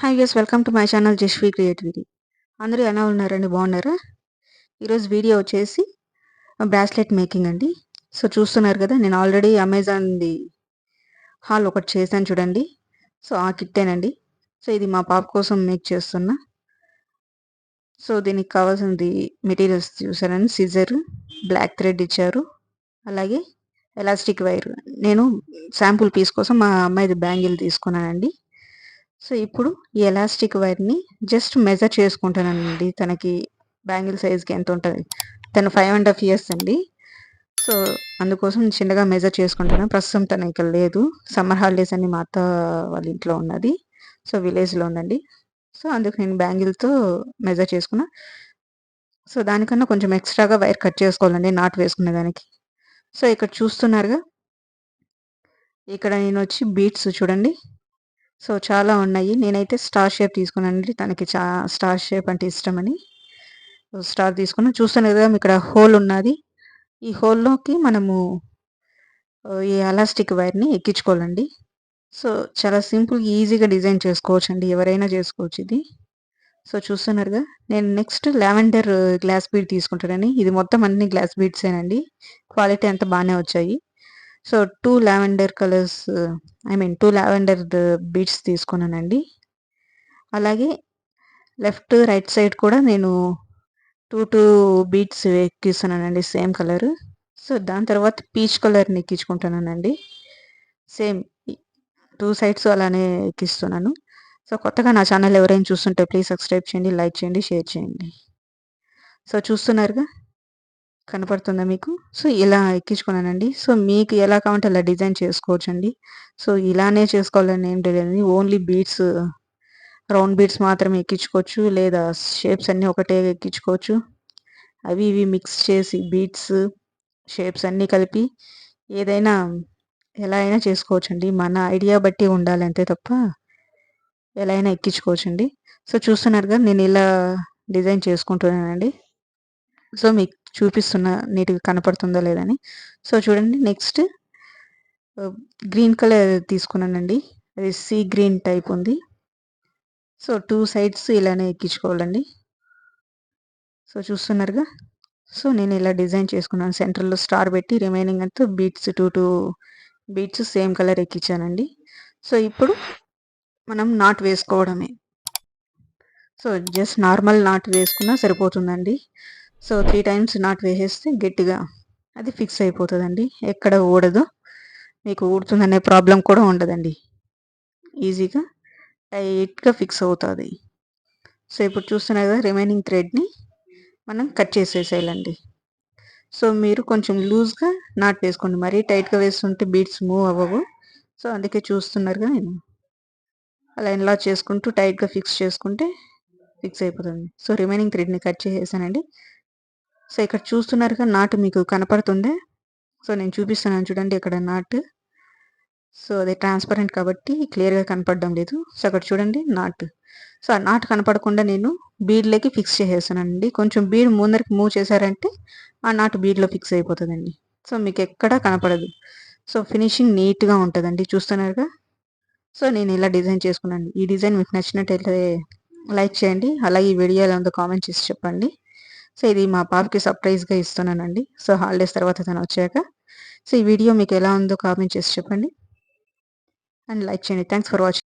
Hi viewers, welcome to my channel Jasvi creativity. అందరూ ఎలా ఉన్నారండి? బాగున్నారా? ఈరోజు వీడియో వచ్చేసి బ్రాస్లెట్ మేకింగ్ అండి. సో చూస్తున్నారు కదా, నేను ఆల్రెడీ అమెజాన్‌ది హాల్ ఒకటి చేశాను చూడండి. సో ఆ కిట్టేనండి. సో ఇది మా పాప కోసం మేక్ చేస్తున్నా. సో దీనికి కావాల్సింది మెటీరియల్స్ చూసారండి. సిజర్, బ్లాక్ థ్రెడ్ ఇచ్చారు, అలాగే ఎలాస్టిక్ వైర్. నేను శాంపుల్ పీస్ కోసం మా అమ్మాయిది బ్యాంగిల్ తీసుకున్నానండి. సో ఇప్పుడు ఈ ఎలాస్టిక్ వైర్‌ని జస్ట్ మెజర్ చేసుకుంటానండి. తనకి బ్యాంగిల్ సైజ్‌కి ఎంత ఉంటది. తను 5½ ఇయర్స్ అండి. సో అందుకోసం చిన్నగా మెజర్ చేసుకుంటాను. ప్రస్తుతం తను ఇక్కడ లేదు. సమ్మర్ హాలిడేస్ అని మా అత్త వాళ్ళ ఇంట్లో ఉన్నది. సో విలేజ్‌లో ఉందండి. సో అందుకు నేను బ్యాంగిల్‌తో మెజర్ చేసుకున్నా. సో దానికన్నా కొంచెం ఎక్స్‌ట్రాగా వైర్ కట్ చేసుకోవాలండి నాటు వేసుకునే దానికి. సో ఇక్కడ చూస్తున్నారుగా, ఇక్కడ నేనొచ్చి బీడ్స్ చూడండి. సో చాలా ఉన్నాయి. నేనైతే స్టార్ షేప్ తీసుకున్నానండి. తనకి స్టార్ షేప్ అంటే ఇష్టమని స్టార్ తీసుకున్నా. చూస్తున్నారు కదా, ఇక్కడ హోల్ ఉన్నది. ఈ హోల్‌లోకి మనము ఈ ఎలాస్టిక్ వైర్‌ని ఎక్కించుకోవాలండి. సో చాలా సింపుల్, ఈజీగా డిజైన్ చేసుకోవచ్చండి. ఎవరైనా చేసుకోవచ్చు ఇది. సో చూస్తున్నారుగా, నేను నెక్స్ట్ లావెండర్ గ్లాస్ బీడ్ తీసుకుంటానని. ఇది మొత్తం అన్ని గ్లాస్ బీడ్సేనండి. క్వాలిటీ అంతా బానే వచ్చాయి. So 2 lavender colours, I mean 2 lavender beads తీసుకున్నానండి. అలాగే లెఫ్ట్, రైట్ సైడ్ కూడా నేను 2 బీడ్స్ ఎక్కిస్తున్నానండి సేమ్ కలర్. సో దాని తర్వాత పీచ్ కలర్‌ని ఎక్కించుకుంటున్నానండి. సేమ్ 2 సైడ్స్ అలానే ఎక్కిస్తున్నాను. సో కొత్తగా నా ఛానల్ ఎవరైనా చూస్తుంటే ప్లీజ్ సబ్స్క్రైబ్ చేయండి, లైక్ చేయండి, షేర్ చేయండి. సో చూస్తున్నారుగా, కనపడుతుందా మీకు? సో ఇలా ఎక్కించుకున్నానండి. సో మీకు ఎలా కావాలంటే అలా డిజైన్ చేసుకోవచ్చండి. సో ఇలానే చేసుకోవాలని ఏం లేదండి. ఓన్లీ బీడ్స్, రౌండ్ బీడ్స్ మాత్రమే ఎక్కించుకోవచ్చు, లేదా షేప్స్ అన్నీ ఒకటే ఎక్కించుకోవచ్చు. అవి ఇవి మిక్స్ చేసి బీడ్స్, షేప్స్ అన్నీ కలిపి ఏదైనా ఎలా అయినా చేసుకోవచ్చండి. మన ఐడియా బట్టి ఉండాలి అంతే తప్ప ఎలా అయినా ఎక్కించుకోవచ్చండి. సో చూస్తున్నారుగా, నేను ఇలా డిజైన్ చేసుకుంటున్నానండి. సో మీకు చూపిస్తున్నా నీట్‌గా కనపడుతుందో లేదని. సో చూడండి, నెక్స్ట్ గ్రీన్ కలర్ తీసుకున్నానండి. అది సీ గ్రీన్ టైప్ ఉంది. సో 2 సైడ్స్ ఇలానే ఎక్కించుకోవాలండి. సో చూస్తున్నారుగా. సో నేను ఇలా డిజైన్ చేసుకున్నాను. సెంటర్‌లో స్టార్ పెట్టి రిమైనింగ్ అంతా బీడ్స్ 2 బీడ్స్ సేమ్ కలర్ ఎక్కించానండి. సో ఇప్పుడు మనం నాట్ వేసుకోవడమే. సో జస్ట్ నార్మల్ నాట్ వేసుకున్నా సరిపోతుందండి. సో 3 టైమ్స్ నాట్ వేసేస్తే గట్టిగా అది ఫిక్స్ అయిపోతదండి. ఎక్కడ ఊడదు. మీకు ఊడుతుందనే ప్రాబ్లమ్ కూడా ఉండదండి. ఈజీగా టైట్‌గా ఫిక్స్ అవుతది. సో ఇప్పుడు చూస్తున్నారు కదా, రిమైనింగ్ థ్రెడ్‌ని మనం కట్ చేసేసేయాలండి. సో మీరు కొంచెం లూజ్‌గా నాట్ వేసుకోండి. మరీ టైట్‌గా వేస్తుంటే బీడ్స్ మూవ్ అవ్వవు. సో అందుకే చూస్తున్నారుగా, నేను అలా ఎన్లార్జ్ చేసుకుంటూ టైట్‌గా ఫిక్స్ చేసుకుంటే ఫిక్స్ అయిపోతుంది. సో రిమైనింగ్ థ్రెడ్‌ని కట్ చేసేసానండి. సో ఇక్కడ చూస్తున్నారుగా, నాటు మీకు కనపడుతుందా? సో నేను చూపిస్తున్నాను చూడండి ఇక్కడ నాటు. సో అది ట్రాన్స్‌పరెంట్ కాబట్టి క్లియర్‌గా కనపడడం లేదు. సో అక్కడ చూడండి నాటు. సో ఆ నాటు కనపడకుండా నేను బీడ్‌లోకి ఫిక్స్ చేసేసానండి. కొంచెం బీడ్ ముందరికి మూవ్ చేశారంటే ఆ నాటు బీడ్‌లో ఫిక్స్ అయిపోతదండి. సో మీకెక్కడా కనపడదు. సో ఫినిషింగ్ నీట్‌గా ఉంటదండి. చూస్తున్నారుగా. సో నేను ఇలా డిజైన్ చేసుకున్నాను. ఈ డిజైన్ మీకు నచ్చినట్టయితే లైక్ చేయండి. అలాగే ఈ వీడియో ఎలా ఉందో కామెంట్ చేసి చెప్పండి. సో ఇది మా పాపకి సర్ప్రైజ్‌గా ఇస్తున్నానండి. సో హాలిడేస్ తర్వాత తనొచ్చాక. సో ఈ వీడియో మీకు ఎలా ఉందో కామెంట్ చేసి చెప్పండి. అండ్ లైక్ చేయండి. Thanks for watching.